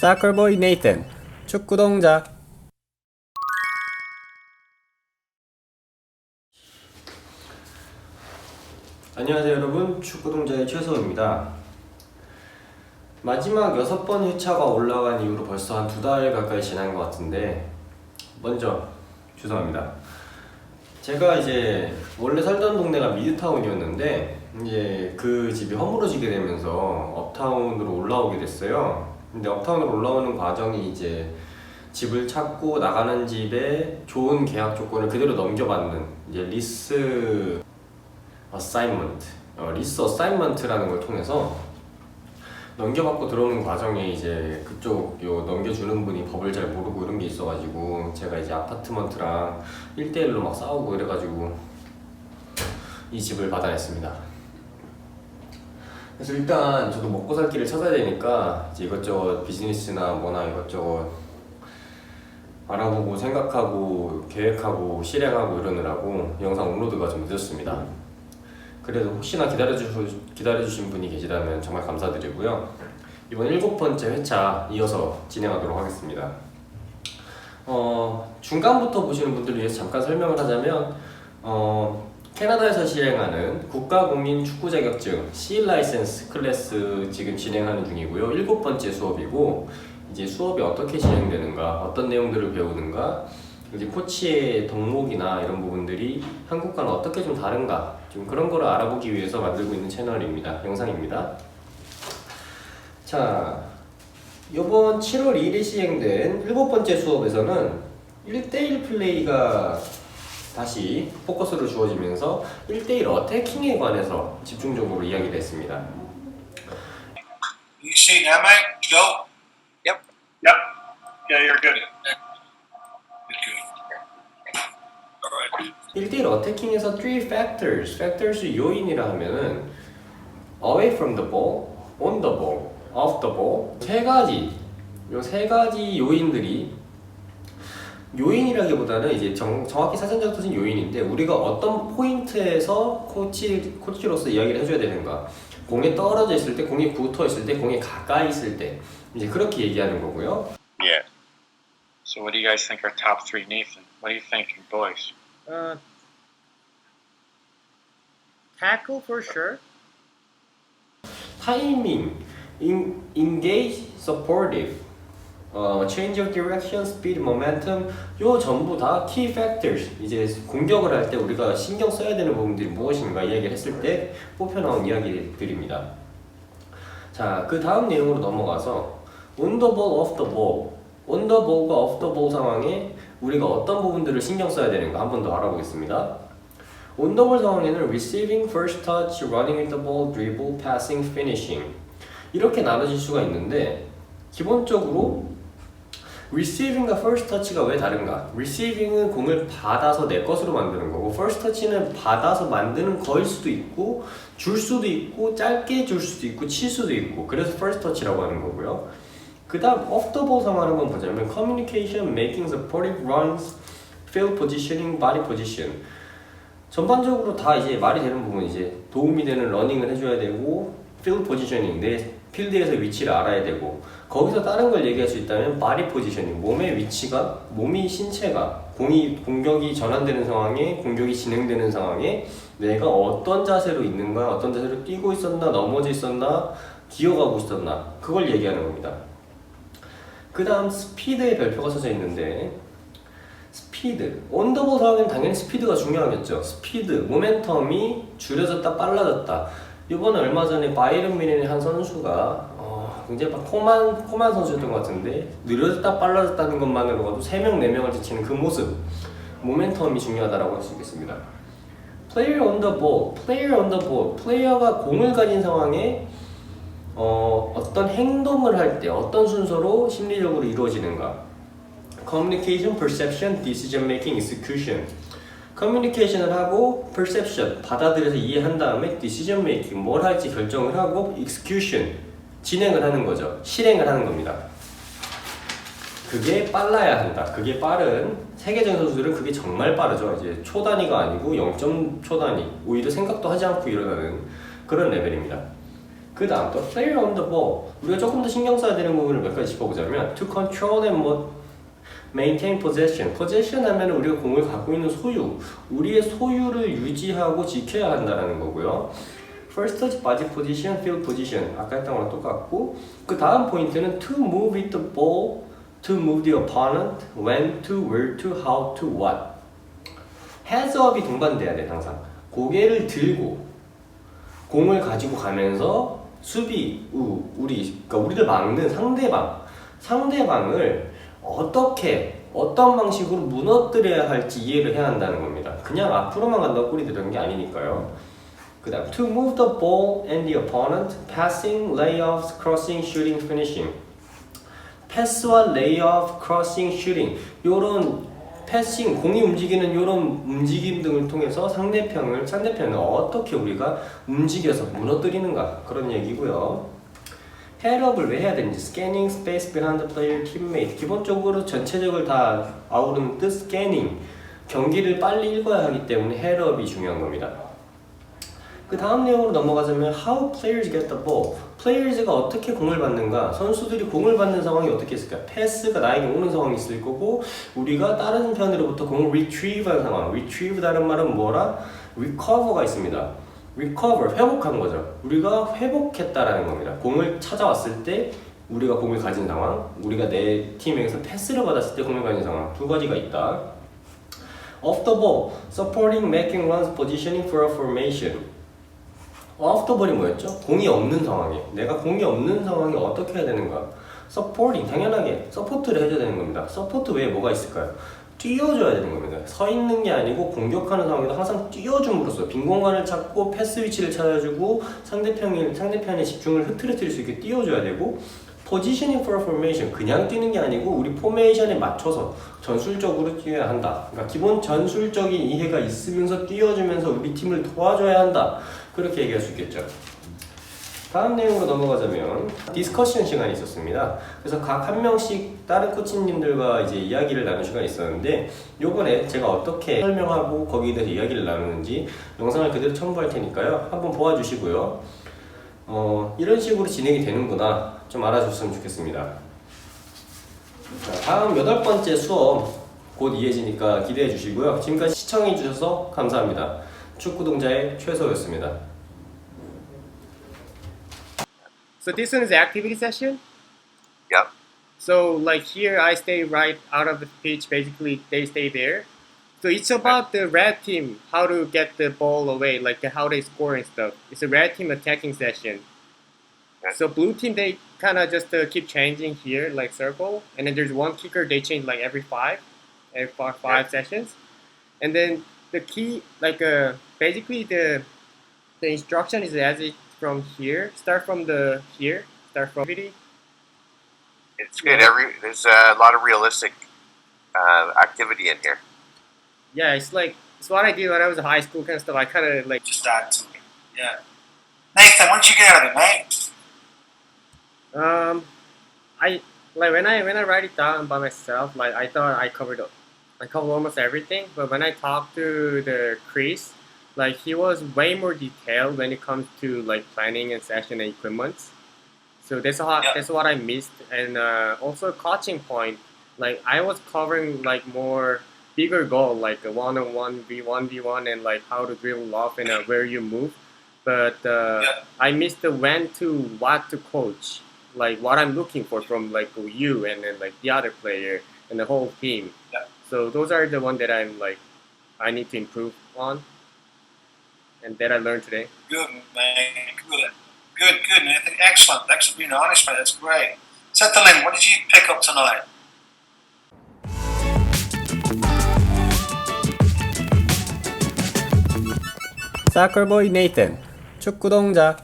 사커보이 네이튼 축구동자. 안녕하세요 여러분, 축구동자의 최서우입니다. 마지막 6번 회차가 올라간 이후로 벌써 한 2달 가까이 지난 것 같은데, 먼저 죄송합니다. 제가 이제 원래 살던 동네가 미드타운이었는데 이제 그 집이 허물어지게 되면서 업타운으로 올라오게 됐어요. 근데 업타운으로 올라오는 과정이 이제 집을 찾고 나가는 집에 좋은 계약 조건을 그대로 넘겨받는 이제 리스 어사이먼트라는 걸 통해서 넘겨받고 들어오는 과정에 이제 그쪽 넘겨주는 분이 법을 잘 모르고 이런 게 있어가지고 제가 이제 아파트먼트랑 1대1로 막 싸우고 이래가지고 이 집을 받아냈습니다. 그래서 일단 저도 먹고 살 길을 찾아야 되니까 이제 이것저것 비즈니스나 뭐나 이것저것 알아보고 생각하고 계획하고 실행하고 이러느라고 영상 업로드가 좀 늦었습니다. 그래도 혹시나 기다려주신 분이 계시다면 정말 감사드리고요. 이번 7번째 회차 이어서 진행하도록 하겠습니다. 중간부터 보시는 분들을 위해서 잠깐 설명을 하자면 캐나다에서 시행하는 국가공인 축구 자격증 C 라이센스 클래스 지금 진행하는 중이고요. 7번째 수업이고, 이제 수업이 어떻게 진행되는가, 어떤 내용들을 배우는가, 이제 코치의 덕목이나 이런 부분들이 한국과는 어떻게 좀 다른가, 좀 그런 거를 알아보기 위해서 만들고 있는 채널입니다. 영상입니다. 자, 이번 7월 2일에 시행된 7번째 수업에서는 1대1 플레이가 다시 포커스로 주어지면서 1대1 어태킹에 관해서 집중적으로 이야기를 했습니다. You see that, mate? Go. Yep. Yep. Yeah, you're good. Good. 1대1 어태킹에서 3 factors 요인이라 하면은 away from the ball, on the ball, off the ball, 이 세 가지 요인들이, 요인이라기보다는 이제 정확히 사전적 뜻은 요인인데, 우리가 어떤 포인트에서 코치로서 이야기를 해줘야 되는가, 공에 떨어져 있을 때, 공이 붙어 있을 때, 공에 가까이 있을 때, 이제 그렇게 얘기하는 거고요. Yeah. So what do you guys think are top three, Nathan? What do you think, boys? Tackle for sure. 타이밍, engage, supportive, change of direction, speed, momentum, 요 전부 다 key factors. 이제 공격을 할 때 우리가 신경 써야 되는 부분들이 무엇인가 이야기를 했을 때 뽑혀 나온 이야기들입니다. 자, 그 다음 내용으로 넘어가서 on the ball, off the ball, on the ball과 off the ball 상황에 우리가 어떤 부분들을 신경 써야 되는가 한 번 더 알아보겠습니다. on the ball 상황에는 receiving, first touch, running with the ball, dribble, passing, finishing 이렇게 나눠질 수가 있는데, 기본적으로 receiving과 first touch가 왜 다른가? receiving은 공을 받아서 내 것으로 만드는 거고, first touch는 받아서 만드는 거일 수도 있고, 줄 수도 있고, 짧게 줄 수도 있고, 칠 수도 있고, 그래서 first touch라고 하는 거고요. 그 다음 off the ball 상황을 한번 보자면 communication, making supportive runs, field positioning, body position 전반적으로 다 이제 말이 되는 부분, 이제 도움이 되는 러닝을 해줘야 되고, field positioning, 내 필드에서 위치를 알아야 되고, 거기서 다른 걸 얘기할 수 있다면 body positioning, 몸의 위치가, 몸이 신체가 공격이 전환되는 상황에, 공격이 진행되는 상황에 내가 어떤 자세로 있는가, 어떤 자세로 뛰고 있었나, 넘어져 있었나, 기어가고 있었나, 그걸 얘기하는 겁니다. 그 다음 스피드의 별표가 써져 있는데, 스피드, 온더볼 상황에는 당연히 스피드가 중요하겠죠. 스피드, 모멘텀이 줄여졌다 빨라졌다. 이번에 얼마 전에 바이런 뮌헨의 한 선수가 굉장히 코만 선수였던 것 같은데, 느려졌다 빨라졌다는 것만으로도 3명, 4명을 제치는 그 모습, 모멘텀이 중요하다고 할 수 있겠습니다. player on the ball, 플레이어가 공을 가진 상황에 어떤 행동을 할 때 어떤 순서로 심리적으로 이루어지는가. communication, perception, decision making, execution. 커뮤니케이션을 하고, perception, 받아들여서 이해한 다음에 decision making, 뭘 할지 결정을 하고, execution, 진행을 하는 거죠. 실행을 하는 겁니다. 그게 빨라야 한다. 그게 빠른, 세계적인 선수들은 그게 정말 빠르죠. 이제 초 단위가 아니고 0.초 단위, 오히려 생각도 하지 않고 일어나는 그런 레벨입니다. 그 다음 또 player on the ball. 우리가 조금 더 신경 써야 되는 부분을 몇 가지 짚어보자면 to control and maintain possession. possession 하면 우리가 공을 갖고 있는 소유, 우리의 소유를 유지하고 지켜야 한다는 거고요. first touch, body position, field position. 아까 했던 거랑 똑같고 그 다음 포인트는 to move with the ball, to move the opponent, when to, where to, how to, what. heads up이 동반돼야 돼 항상. 고개를 들고 공을 가지고 가면서 수비, 그러니까 우리를 막는 상대방을 어떤 방식으로 무너뜨려야 할지 이해를 해야 한다는 겁니다. 그냥 앞으로만 간다고 골이 들어간 게 아니니까요. 그 다음 to move the ball and the opponent, passing, layoffs, crossing, shooting, finishing. 패스와 레이오프, 크로싱, 슈팅 요런 패싱, 공이 움직이는 요런 움직임 등을 통해서 상대편을 어떻게 우리가 움직여서 무너뜨리는가 그런 얘기고요. 헤드업을 왜 해야 되는지 스캐닝, 스페이스 behind the player, teammate 기본적으로 전체적을 다 아우르는 뜻 스캐닝 경기를 빨리 읽어야 하기 때문에 헤드업이 중요한 겁니다. 그 다음 내용으로 넘어가자면 how players get the ball. players가 어떻게 공을 받는가, 선수들이 공을 받는 상황이 어떻게 있을까. 패스가 나에게 오는 상황이 있을 거고 우리가 다른 편으로부터 공을 retrieve 하는 상황. retrieve 다른 말은 뭐라? recover가 있습니다. recover, 회복한 거죠. 우리가 회복했다라는 겁니다. 공을 찾아왔을 때 우리가 공을 가진 상황, 우리가 내 팀에게서 패스를 받았을 때 공을 가진 상황 두 가지가 있다. off the ball, supporting, making runs, positioning for a formation. off the ball이 뭐였죠? 공이 없는 상황에 내가 공이 없는 상황에 어떻게 해야 되는가? supporting, 당연하게 서포트를 해줘야 되는 겁니다. 서포트 외에 뭐가 있을까요? 뛰어줘야 되는 겁니다. 서 있는 게 아니고 공격하는 상황에도 항상 뛰어줌으로써 빈 공간을 찾고 패스 위치를 찾아주고 상대편의 집중을 흐트러뜨릴 수 있게 뛰어줘야 되고 positioning for formation, 그냥 뛰는 게 아니고 우리 포메이션에 맞춰서 전술적으로 뛰어야 한다. 그러니까 기본 전술적인 이해가 있으면서 뛰어주면서 우리 팀을 도와줘야 한다. 그렇게 얘기할 수 있겠죠. 다음 내용으로 넘어가자면 디스커션 시간이 있었습니다. 그래서 각 한 명씩 다른 코치님들과 이제 이야기를 나눈 시간이 있었는데 요번에 제가 어떻게 설명하고 거기에 대해서 이야기를 나누는지 영상을 그대로 첨부할 테니까요. 한번 보아주시고요. 이런 식으로 진행이 되는구나 좀 알아줬으면 좋겠습니다. 자, 다음 8번째 수업 곧 이어지니까 기대해 주시고요. 지금까지 시청해 주셔서 감사합니다. 축구동자의 최소였습니다. So this one is the activity session. Yep. So like here, I stay right out of the pitch. Basically, they stay there. So it's about the red team, how to get the ball away, like how they score and stuff. It's a red team attacking session. Okay. So blue team, they kind of just keep changing here, like circle. And then there's one kicker, they change like every five sessions. And then the key, like basically the instruction is as it from here. Start from activity. It's good. There's a lot of realistic activity in here. Yeah, it's what I did when I was in high school kind of stuff. I kind of like Just add to it. Yeah. Nathan, what did you get out of it, mate? I like when I write it down by myself, like I thought I covered almost everything. But when I talked to the Chris, like he was way more detailed when it comes to like planning and session and equipment. So that's what I missed. And also coaching point, like I was covering like more bigger goal, like a one-on-one, v1v1, and like how to dribble off and where you move. But I missed the when to, what to coach, like what I'm looking for from like you and then like the other player and the whole team. Yeah. So those are the one that I'm like I need to improve on, and that I learned today. Good, man. Good, Nathan. Excellent. Thanks for being honest, mate. That's great. Settle in. What did you pick up tonight? 사커보이 네이튼 축구동자